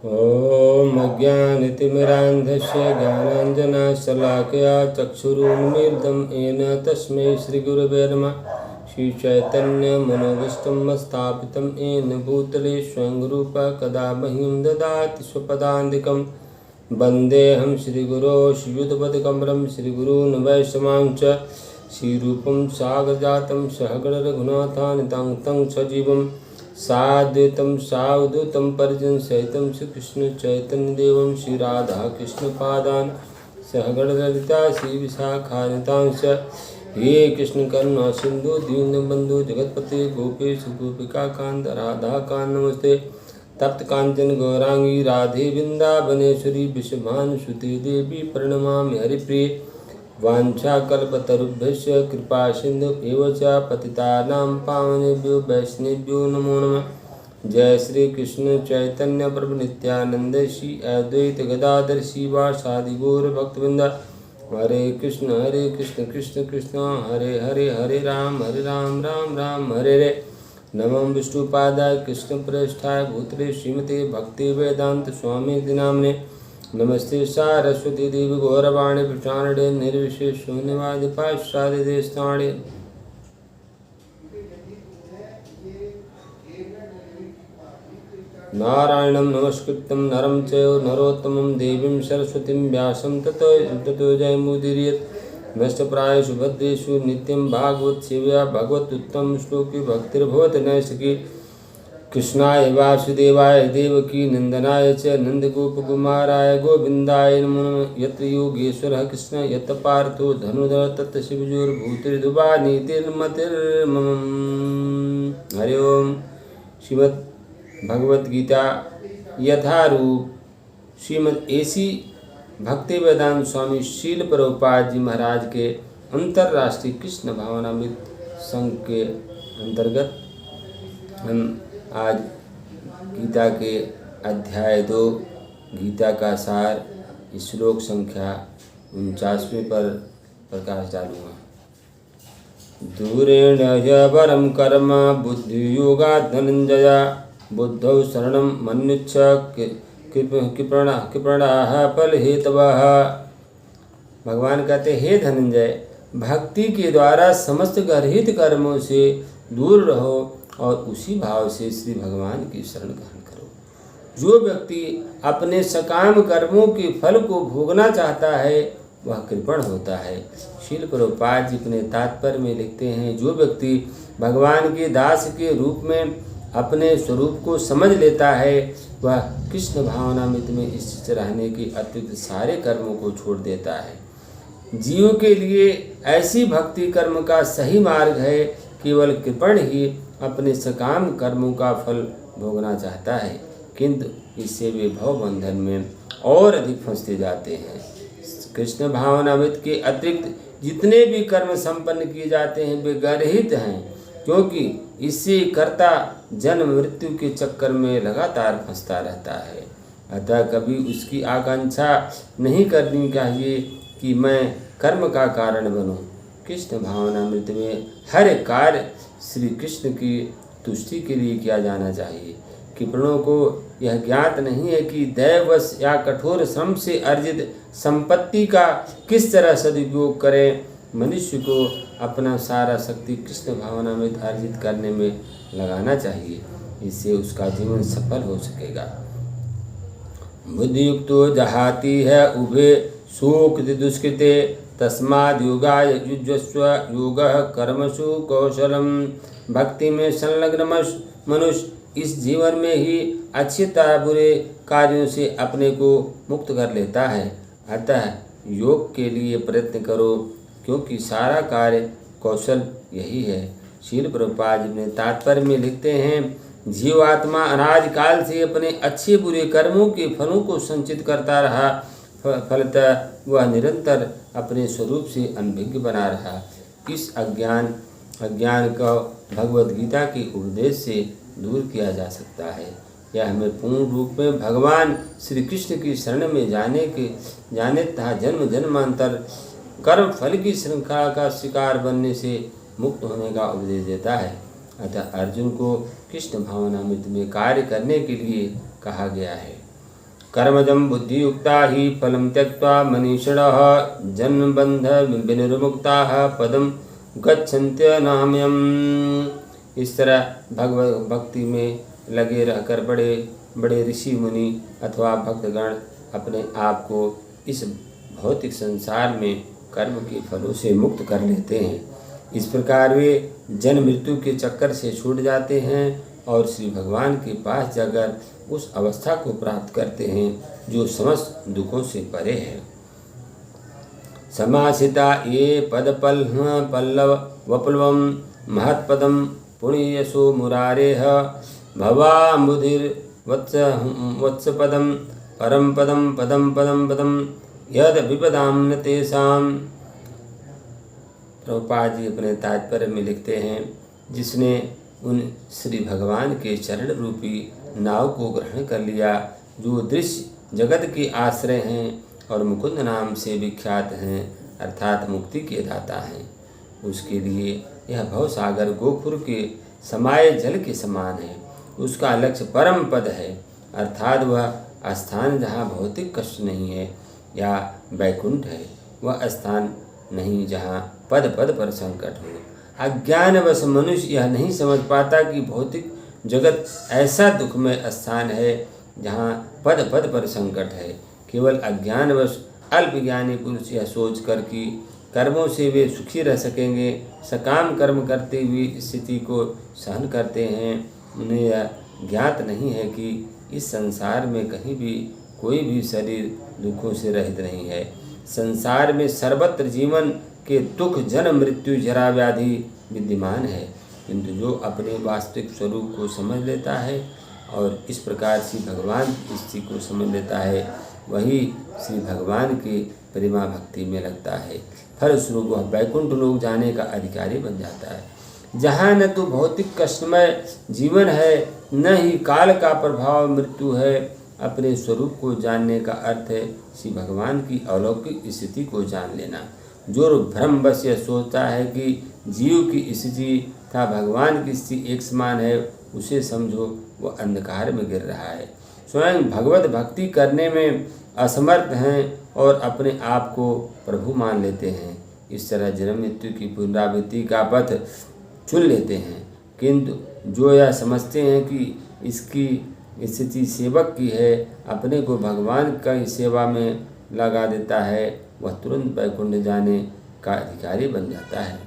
ॐ अज्ञानतिमिरान्धस्य ज्ञानाञ्जनशलाकया चक्षुरुन्मीलितं येन तस्मै श्रीगुरवे नमः। श्रीचैतन्यमनोभीष्टं स्थापितं येन भूतले स्वयं रूपः कदा मह्यं ददाति स्वपदान्तिकं। वन्देऽहं श्रीगुरो श्रीयुतपदकमलं श्रीगुरून् वैष्णवांश्च श्रीरूपं सागरजातं सहगण रघुनाथान्वितं तं सजीवं साद्वैतं सावधूतं परिजन सहितं श्रीकृष्ण चैतन्यदेवं श्रीराधाकृष्णपादान् सहगण ललिता श्रीविशाखान्वितांश्च। हे कृष्ण करुणा सिंधु दीनबंधु जगतपते गोपेश गोपिकाकांत राधाकांत नमस्ते। तप्त कांचन गौरांगी राधे वृंदावनेश्वरी विश्वभानुसुते देवी प्रणमामि हरिप्रिये। वाञ्छाकल्पतरुभ्यश्च कृपा सिंधु एव च पतितानां पावनेभ्यो वैष्णवेभ्यो नमो नमः। जय श्री कृष्ण चैतन्य प्रभु नित्यानंद श्री अद्वैत गदाधर शिवासादि गौर भक्तवृंद। हरे कृष्ण कृष्ण कृष्ण हरे हरे, हरे राम राम राम हरे हरे। नमः विष्णुपादाय कृष्ण प्रेष्ठाय भूतले श्रीमते भक्ति वेदांत स्वामी नामने। नमस्ते सारस्वती देवी गौरवाणी प्रचारणे निर्विशेष शून्यवादी पाश्चात्य देशताणे। नारायणं नमस्कृत्यं नरं चैव नरोत्तमं देवीं सरस्वतीं व्यासं ततो जयमुदीरयेत्। नष्टप्रायेषु भद्रेषु नित्यं भागवत सेवया भगवदुत्तम श्लोके भक्तिर्भवति नैष्ठिकी। कृष्णाय वासुदेवाय देवकी नंदनाय च नंदगोपकुमाराय गोविंदाय नमो नमः। यत्र योगेश्वरः कृष्ण यत्र पार्थो धनुर्धरः तत्र शिवयोर्भूतिर्धुवानीतिर्मतिर्मम। हरि ओम। श्रीमद् भगवत गीता यथारूप श्रीमद् एसी भक्ति वेदांत स्वामी शील प्रभुपाद जी महाराज के अंतर्राष्ट्रीय कृष्ण भावनामृत संघ के अंतर्गत हम आज गीता के अध्याय 2 गीता का सार श्लोक संख्या 49वें पर प्रकाश डालूंगा। दूरेण परम कर्म बुद्धियोगात् धनंजय बुद्धौ शरणं मन्युच्छ कृपणाः फलहेतवः। भगवान कहते हे धनंजय, भक्ति के द्वारा समस्त गर्हित कर्मों से दूर रहो और उसी भाव से श्री भगवान की शरण ग्रहण करो। जो व्यक्ति अपने सकाम कर्मों के फल को भोगना चाहता है वह कृपण होता है। शील प्रभुपाद जी अपने तात्पर्य में लिखते हैं, जो व्यक्ति भगवान के दास के रूप में अपने स्वरूप को समझ लेता है वह कृष्ण भावनामृत में स्थित रहने के अतिरिक्त सारे कर्मों को छोड़ देता है। जीव के लिए ऐसी भक्ति कर्म का सही मार्ग है। केवल कृपण ही अपने सकाम कर्मों का फल भोगना चाहता है, किंतु इससे वे भव बंधन में और अधिक फंसते जाते हैं। कृष्ण भावनामृत के अतिरिक्त जितने भी कर्म संपन्न किए जाते हैं वे गर्हित हैं, क्योंकि इससे कर्ता जन्म मृत्यु के चक्कर में लगातार फंसता रहता है। अतः कभी उसकी आकांक्षा नहीं करनी चाहिए कि मैं कर्म का कारण बनूं। कृष्ण भावनामृत में हर कार्य श्री कृष्ण की तुष्टि के लिए किया जाना चाहिए। कृपणों को यह ज्ञात नहीं है कि दैववश या कठोर श्रम से अर्जित संपत्ति का किस तरह सदुपयोग करें। मनुष्य को अपना सारा शक्ति कृष्ण भावनामृत अर्जित करने में लगाना चाहिए, इससे उसका जीवन सफल हो सकेगा। बुद्धियुक्तो जहाति है उभे सुख दुष्कृते तस्माद् योगाय युज्यस्व योगः कर्मसु कौशलम। भक्ति में संलग्न मनुष्य इस जीवन में ही अच्छी बुरे कार्यों से अपने को मुक्त कर लेता है। अतः योग के लिए प्रयत्न करो, क्योंकि सारा कार्य कौशल यही है। शील प्रभुपाद जी ने तात्पर्य में लिखते हैं, जीवात्मा अनादि काल से अपने अच्छे बुरे कर्मों के फलों को संचित करता रहा, फलतः वह निरंतर अपने स्वरूप से अनभिज्ञ बना रहा। इस अज्ञान को भगवद गीता के उपदेश से दूर किया जा सकता है। यह हमें पूर्ण रूप में भगवान श्री कृष्ण की शरण में जाने तथा जन्म जन्मांतर कर्म फल की श्रृंखला का शिकार बनने से मुक्त होने का उपदेश देता है। अतः अर्जुन को कृष्ण भावनामृत में कार्य करने के लिए कहा गया है। कर्मजं बुद्धियुक्ता हि फलं त्यक्त्वा मनीषिणः जन्मबन्ध विनिर्मुक्ताः पदं गच्छन्त्यनामयम्। इस तरह भगवत भक्ति में लगे रहकर बड़े बड़े ऋषि मुनि अथवा भक्तगण अपने आप को इस भौतिक संसार में कर्म के फलों से मुक्त कर लेते हैं। इस प्रकार वे जन्म मृत्यु के चक्कर से छूट जाते हैं और श्री भगवान के पास जाकर उस अवस्था को प्राप्त करते हैं जो समस्त दुखों से परे है। समासिता ये पल्लव वप्लवम महत्पदम पुण्यसो मुरारेह भवाम्बुधिर वत्सपदम परम पदम पदम पदम पदम यद विपदाम न तेषाम। प्रभुपाद जी अपने तात्पर्य में लिखते हैं, जिसने उन श्री भगवान के चरण रूपी नाव को ग्रहण कर लिया, जो दृश्य जगत के आश्रय हैं और मुकुंद नाम से विख्यात हैं, अर्थात मुक्ति के दाता हैं, उसके लिए यह भवसागर गोखुर के समाये जल के समान है। उसका लक्ष्य परम पद है, अर्थात वह स्थान जहाँ भौतिक कष्ट नहीं है या वैकुंठ है, वह स्थान नहीं जहाँ पद पद पर संकट हो। अज्ञानवश मनुष्य यह नहीं समझ पाता कि भौतिक जगत ऐसा दुखमय स्थान है जहाँ पद पद पर संकट है। केवल अज्ञानवश अल्पज्ञानी पुरुष यह सोच कर कि कर्मों से वे सुखी रह सकेंगे, सकाम कर्म करते हुए स्थिति को सहन करते हैं। उन्हें यह ज्ञात नहीं है कि इस संसार में कहीं भी कोई भी शरीर दुखों से रहित नहीं है। संसार में सर्वत्र जीवन के दुख, जन्म मृत्यु जरा व्याधि विद्यमान है, किंतु जो अपने वास्तविक स्वरूप को समझ लेता है और इस प्रकार से भगवान की स्थिति को समझ लेता है, वही श्री भगवान की प्रेमा भक्ति में लगता है। फलस्वरूप वह वैकुंठ लोक जाने का अधिकारी बन जाता है, जहाँ न तो भौतिक कष्टमय जीवन है, न ही काल का प्रभाव मृत्यु है। अपने स्वरूप को जानने का अर्थ है श्री भगवान की अलौकिक स्थिति को जान लेना। जो भ्रमवश यह सोचता है कि जीव की स्थिति तथा भगवान की स्थिति एक समान है, उसे समझो वह अंधकार में गिर रहा है, स्वयं भगवत भक्ति करने में असमर्थ हैं और अपने आप को प्रभु मान लेते हैं। इस तरह जन्म मृत्यु की पुनरावृत्ति का पथ चुन लेते हैं, किंतु जो यह समझते हैं कि इसकी स्थिति सेवक की है, अपने को भगवान की सेवा में लगा देता है, वह तुरंत वैकुंठ जाने का अधिकारी बन जाता है।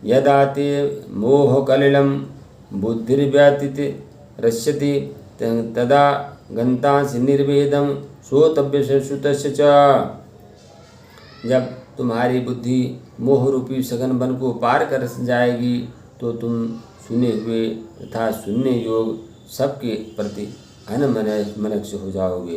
यदा ते मोह कलिलम बुद्धिर्व्यतीत रश्यति तदा गंतांसि निर्वेदम श्रोतव्य श्रुतस्य च। जब तुम्हारी बुद्धि मोह रूपी सघन वन को पार कर जाएगी तो तुम सुने हुए तथा सुनने योग सबके प्रति अनमनस्क हो जाओगे।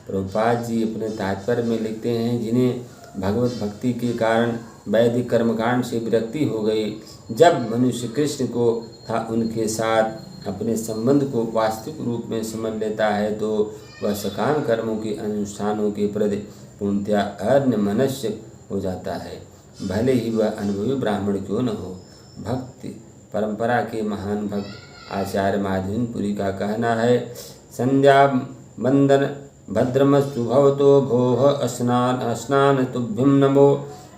प्रभुपाद जी अपने तात्पर्य में लिखते हैं, जिन्हें भगवत भक्ति के कारण वैदिक कर्मकांड से विरक्ति हो गई, जब मनुष्य कृष्ण को तथा उनके साथ अपने संबंध को वास्तविक रूप में समझ लेता है, तो वह सकाम कर्मों के अनुष्ठानों के प्रति पूर्णतया अन्यमनस्क हो जाता है, भले ही वह अनुभवी ब्राह्मण क्यों न हो। भक्ति परंपरा के महान भक्त आचार्य माधवीपुरी का कहना है, संध्या वंदन भद्रमस्तु भवतो भोः स्नान तुभ्यं नमो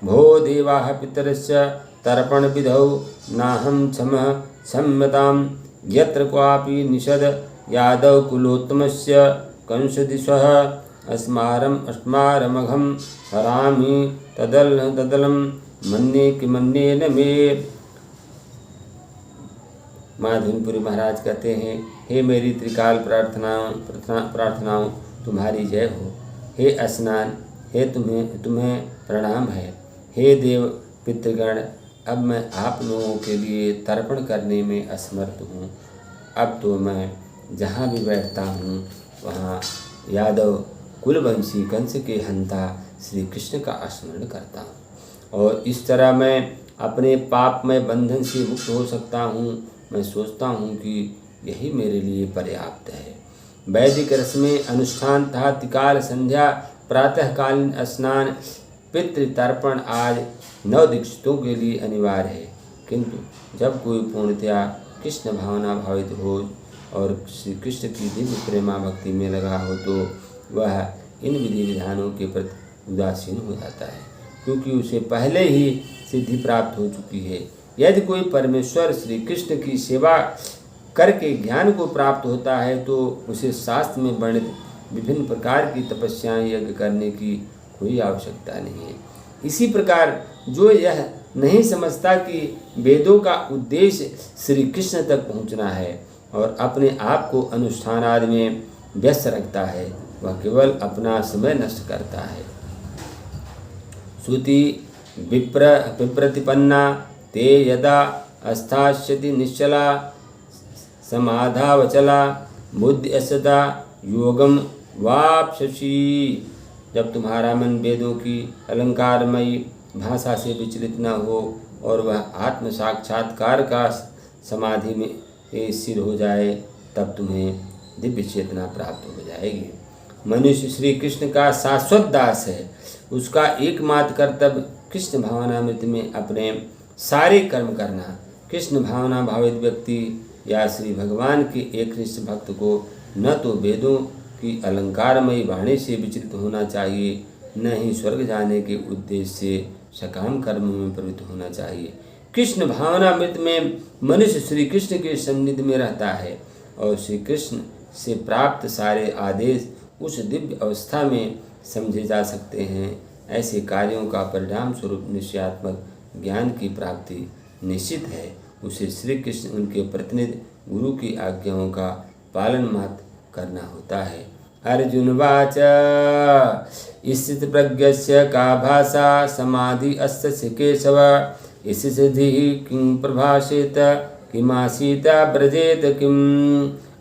भो देवाः पितरस्य तर्पण विधौ नाहं क्षमः क्षम्यतां यत्र क्वापि निषद यादव कुलोत्तमस्य कंसदिशः अस्मारमघं हरामि तदलं मन्ये कि मन्ये न मे। माधवीपुरी महाराज कहते हैं, हे मेरी त्रिकाल प्रार्थनाओं तुम्हारी जय हो। हे स्नान, हे तुम्हें प्रणाम है। हे देव पितृगण, अब मैं आप लोगों के लिए तर्पण करने में असमर्थ हूँ। अब तो मैं जहाँ भी बैठता हूँ वहाँ यादव कुलवंशी कंस के हंता श्री कृष्ण का स्मरण करता हूँ और इस तरह मैं अपने पापमय बंधन से मुक्त हो सकता हूँ। मैं सोचता हूँ कि यही मेरे लिए पर्याप्त है। वैदिक रस्में अनुष्ठान तथा त्रिकाल संध्या, प्रातःकालीन स्नान, पितृतर्पण आज नवदीक्षितों के लिए अनिवार्य है, किंतु जब कोई पूर्णतया कृष्ण भावना भावित हो और श्री कृष्ण की दिव्य प्रेमा भक्ति में लगा हो तो वह इन विधि विधानों के प्रति उदासीन हो जाता है, क्योंकि उसे पहले ही सिद्धि प्राप्त हो चुकी है। यदि कोई परमेश्वर श्री कृष्ण की सेवा करके ज्ञान को प्राप्त होता है तो उसे शास्त्र में वर्णित विभिन्न प्रकार की तपस्याएं यज्ञ करने की कोई आवश्यकता नहीं है। इसी प्रकार जो यह नहीं समझता कि वेदों का उद्देश्य श्री कृष्ण तक पहुंचना है और अपने आप को अनुष्ठान आदि में व्यस्त रखता है, वह केवल अपना समय नष्ट करता है। श्रुति विप्रतिपन्ना ते यदा अस्थास्यति निश्चला समाधावचला बुद्धिसदा योगम वापसि। जब तुम्हारा मन वेदों की अलंकारमयी भाषा से विचलित न हो और वह आत्म साक्षात्कार का समाधि में स्थिर हो जाए, तब तुम्हें दिव्य चेतना प्राप्त हो जाएगी। मनुष्य श्री कृष्ण का शाश्वत दास है। उसका एकमात्र कर्तव्य कृष्ण भावनामृत में अपने सारे कर्म करना। कृष्ण भावना भावित व्यक्ति या श्री भगवान के एकनिष्ठ भक्त को न तो वेदों की अलंकारमयी वाणी से विचलित होना चाहिए, न ही स्वर्ग जाने के उद्देश्य से सकाम कर्म में प्रवृत्त होना चाहिए। कृष्ण भावनामृत में मनुष्य श्री कृष्ण के सन्निधि में रहता है और श्री कृष्ण से प्राप्त सारे आदेश उस दिव्य अवस्था में समझे जा सकते हैं। ऐसे कार्यों का परिणाम स्वरूप निश्चयात्मक ज्ञान की प्राप्ति निश्चित है। उसे श्री कृष्ण उनके प्रतिनिधि गुरु की आज्ञाओं का पालन मात्र करना होता है। अर्जुनवाच स्थित प्रज्ञस्य का भाषा समाधि अस्य केशव इस सिद्धि किं प्रभाषेत किमासीत ब्रजेत किम।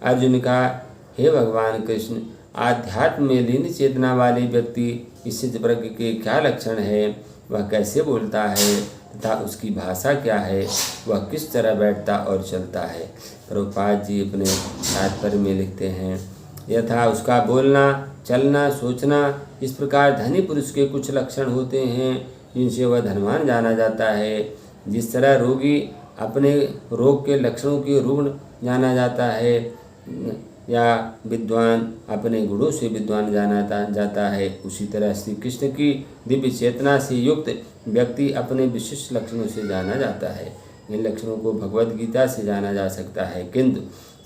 अर्जुन का, हे भगवान कृष्ण, आध्यात्म में लीन चेतना वाले व्यक्ति स्थित प्रज्ञ के क्या लक्षण है, वह कैसे बोलता है तथा उसकी भाषा क्या है, वह किस तरह बैठता और चलता है। प्रभुपाद जी अपने तात्पर्य में लिखते हैं, यथा उसका बोलना, चलना, सोचना, इस प्रकार धनी पुरुष के कुछ लक्षण होते हैं जिनसे वह धनवान जाना जाता है। जिस तरह रोगी अपने रोग के लक्षणों के रुग्ण जाना जाता है या विद्वान अपने गुणों से विद्वान जाना जाता है, उसी तरह श्री कृष्ण की दिव्य चेतना से युक्त व्यक्ति अपने विशिष्ट लक्षणों से जाना जाता है। इन लक्षणों को भगवद गीता से जाना जा सकता है, किंतु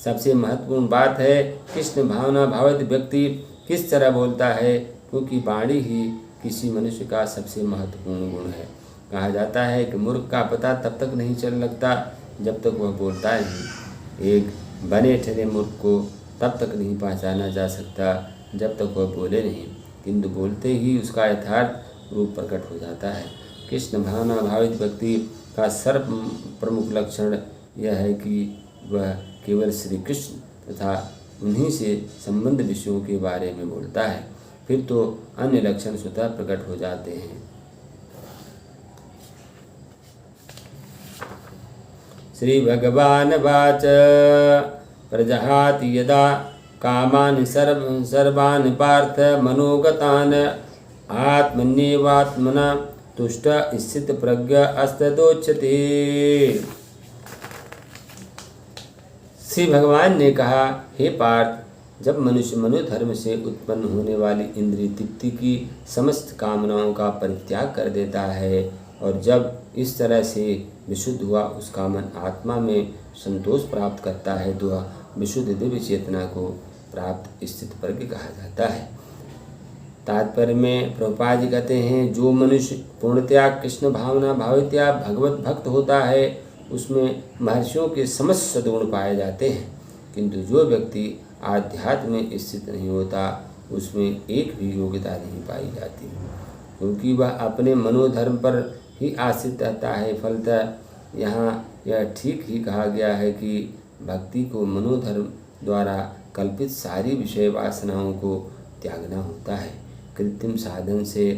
सबसे महत्वपूर्ण बात है कृष्ण भावना भावित व्यक्ति किस तरह बोलता है, क्योंकि वाणी ही किसी मनुष्य का सबसे महत्वपूर्ण गुण है। कहा जाता है कि मूर्ख का पता तब तक नहीं चल लगता जब तक वह बोलता नहीं। एक बने ठहरे मूर्ख को तब तक नहीं पहचाना जा सकता जब तक वह बोले नहीं, किंतु बोलते ही उसका यथार्थ रूप प्रकट हो जाता है। कृष्ण भावना भावित व्यक्ति का सर्व प्रमुख लक्षण यह है कि वह केवल श्री कृष्ण तथा उन्हीं से संबंध विषयों के बारे में बोलता है, फिर तो अन्य लक्षण स्वतः प्रकट हो जाते हैं। श्री भगवान वाच प्रजहाति यदा कामान् सर्वान् पार्थ मनोगतान् आत्मन्येवात्मना तुष्ट स्थित प्रज्ञ अस्तदोच्यते। श्री भगवान ने कहा, हे पार्थ, जब मनुष्य मनोधर्म से उत्पन्न होने वाली इंद्रिय तृप्ति की समस्त कामनाओं का परित्याग कर देता है और जब इस तरह से विशुद्ध हुआ उसका मन आत्मा में संतोष प्राप्त करता है तो वह विशुद्ध दिव्य चेतना को प्राप्त स्थित प्रज्ञ कहा जाता है। तात्पर्य में प्रभुपाद जी कहते हैं, जो मनुष्य पूर्णतया कृष्ण भावना भावित्या भगवत भक्त होता है उसमें महर्षियों के समस्त सद्गुण पाए जाते हैं, किंतु जो व्यक्ति आध्यात्म में स्थित नहीं होता उसमें एक भी योग्यता नहीं पाई जाती, क्योंकि वह अपने मनोधर्म पर ही आश्रित रहता है। फलतः यहाँ यह ठीक ही कहा गया है कि भक्ति को मनोधर्म द्वारा कल्पित सारी विषय वासनाओं को त्यागना होता है। कृत्रिम साधन से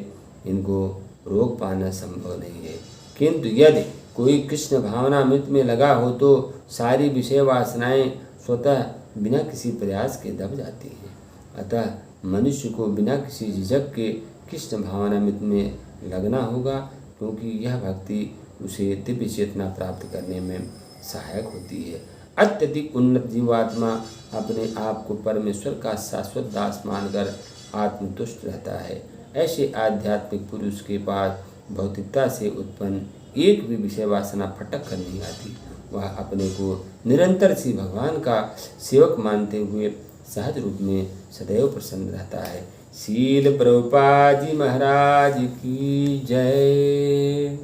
इनको रोक पाना संभव नहीं है, किंतु यदि कोई कृष्ण भावनामृत में लगा हो तो सारी विषय वासनाएं स्वतः बिना किसी प्रयास के दब जाती हैं। अतः मनुष्य को बिना किसी झिझक के कृष्ण भावनामृत में लगना होगा, क्योंकि यह भक्ति उसे दिव्य चेतना प्राप्त करने में सहायक होती है। अत्यधिक उन्नत जीवात्मा अपने आप को परमेश्वर का शाश्वत दास मानकर आत्मतुष्ट रहता है। ऐसे आध्यात्मिक पुरुष के पास भौतिकता से उत्पन्न एक भी विषय वासना फटक कर नहीं आती। वह अपने को निरंतर श्री भगवान का सेवक मानते हुए सहज रूप में सदैव प्रसन्न रहता है। शील प्रभुपाद जी महाराज की जय।